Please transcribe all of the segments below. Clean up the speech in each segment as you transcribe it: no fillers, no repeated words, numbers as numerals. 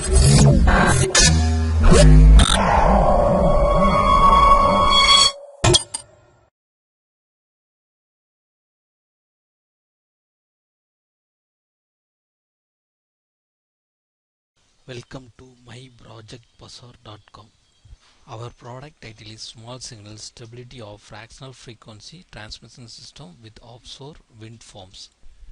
Welcome to myprojectbuzzer.com. Our product title is Small Signal Stability of Fractional Frequency Transmission System with Offshore Wind Farms.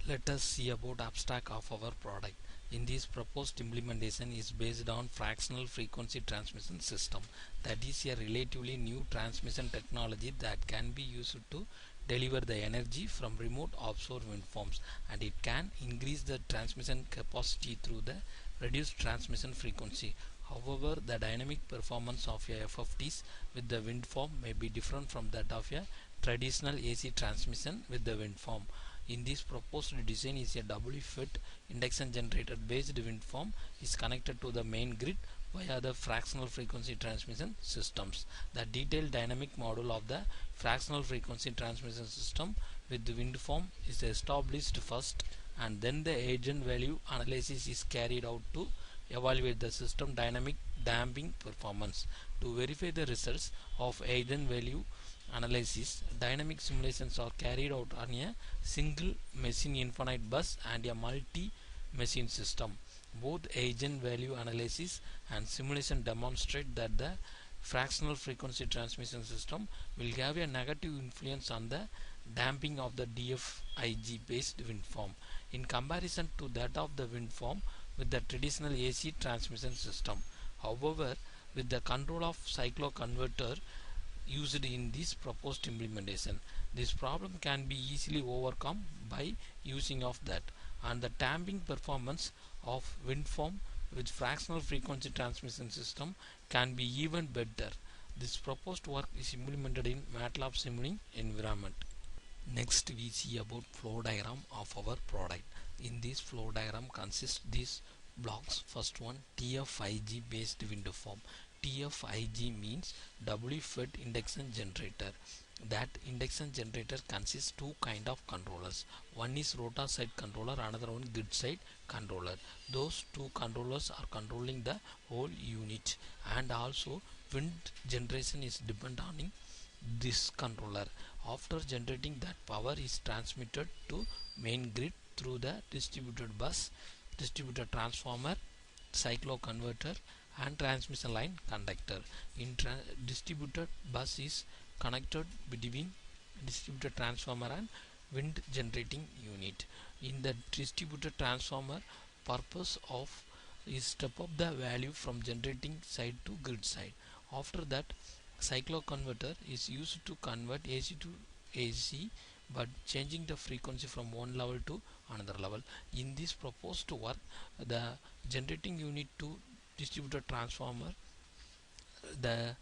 Let us see about abstract of our product. In this proposed implementation is based on fractional frequency transmission system, that is a relatively new transmission technology that can be used to deliver the energy from remote offshore wind farms, and it can increase the transmission capacity through the reduced transmission frequency. However, the dynamic performance of a FFTs with the wind farm may be different from that of a traditional AC transmission with the wind farm. In this proposed design is a doubly fed induction generator based wind farm is connected to the main grid via the fractional frequency transmission systems. The detailed dynamic model of the fractional frequency transmission system with the wind farm is established first, and then the eigenvalue analysis is carried out to evaluate the system dynamic damping performance. To verify the results of eigenvalue analysis, dynamic simulations are carried out on a single machine infinite bus and a multi-machine system. Both eigenvalue analysis and simulation demonstrate that the fractional frequency transmission system will have a negative influence on the damping of the DFIG based wind farm in comparison to that of the wind farm with the traditional AC transmission system. However, with the control of cycloconverter used in this proposed implementation, this problem can be easily overcome by using of that, and the damping performance of wind farm with fractional frequency transmission system can be even better. This proposed work is implemented in MATLAB Simulink environment. Next we see about flow diagram of our product. In this flow diagram consists these blocks. First one, TFIG based wind farm. TFIG means doubly fed induction generator. That induction generator consists two kind of controllers. One is rotor side controller, another one grid side controller. Those two controllers are controlling the whole unit, and also wind generation is dependent on this controller. After generating, that power is transmitted to main grid through the distributed bus, distributor transformer, cycloconverter and transmission line conductor. In distributed bus is connected between distributed transformer and wind generating unit. In the distributed transformer, purpose of is step up the value from generating side to grid side. After that, cycloconverter is used to convert AC to AC, but changing the frequency from one level to another level. In this proposed work, the generating unit to distributed transformer, the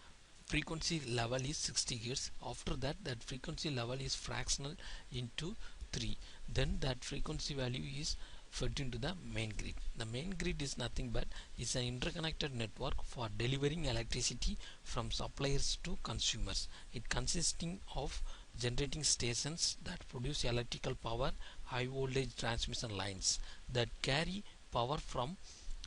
frequency level is 60 Hz. After that, that frequency level is fractional into 3. Then that frequency value is fed into the main grid. The main grid is nothing but is an interconnected network for delivering electricity from suppliers to consumers. It consisting of generating stations that produce electrical power, high voltage transmission lines that carry power from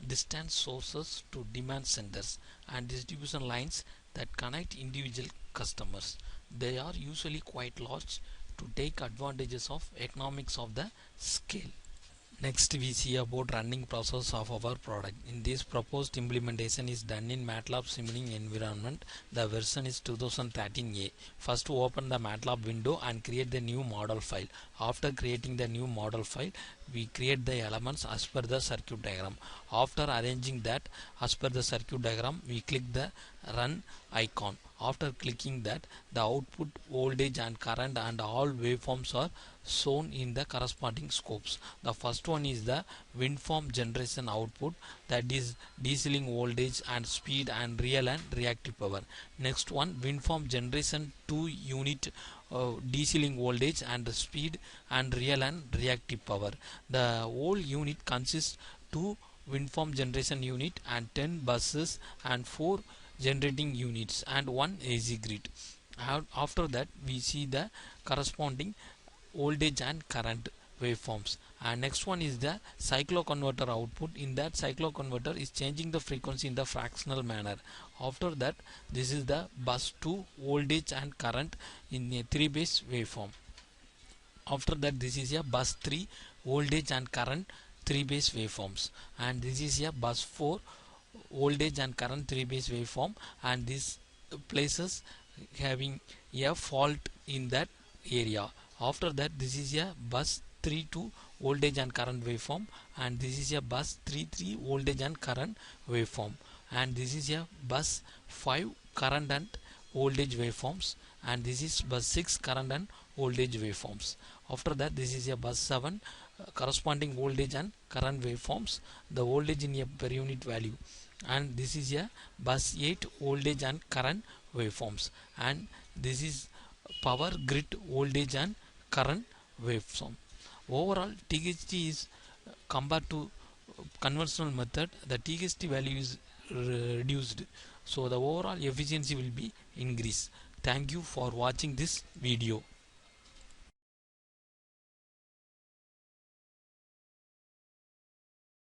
distant sources to demand centers, and distribution lines that connect individual customers. They are usually quite large to take advantages of economics of the scale. Next we see about running process of our product. In this proposed implementation is done in MATLAB Simulink environment. The version is 2013A. First open the MATLAB window and create the new model file. After creating the new model file, we create the elements as per the circuit diagram. After arranging that as per the circuit diagram, we click the run icon. After clicking that, the output voltage and current and all waveforms are shown in the corresponding scopes. The first one is the wind farm generation output, that is DC voltage and speed and real and reactive power. Next one, wind farm generation 2 unit DC voltage and speed and real and reactive power. The whole unit consists 2 wind farm generation unit and 10 buses and 4 generating units and 1 AC grid. After that, we see the corresponding voltage and current waveforms. And next one is the cycloconverter output. In that, cycloconverter is changing the frequency in the fractional manner. After that, this is the bus 2 voltage and current in a 3-base waveform. After that, this is a bus 3 voltage and current 3-base waveforms, and this is a bus 4 voltage and current 3-base waveform, and these places having a fault in that area. After that, this is a bus 3 voltage and current waveform, and this is a bus 3 voltage and current waveform, and this is a bus 5 current and voltage waveforms, and this is bus 6 current and voltage waveforms. After that, this is a bus 7 corresponding voltage and current waveforms, the voltage in a per unit value, and this is a bus 8 voltage and current waveforms, and this is power grid voltage and current waveform. Overall, THT is compared to conventional method, the THT value is reduced, so the overall efficiency will be increased. Thank you for watching this video.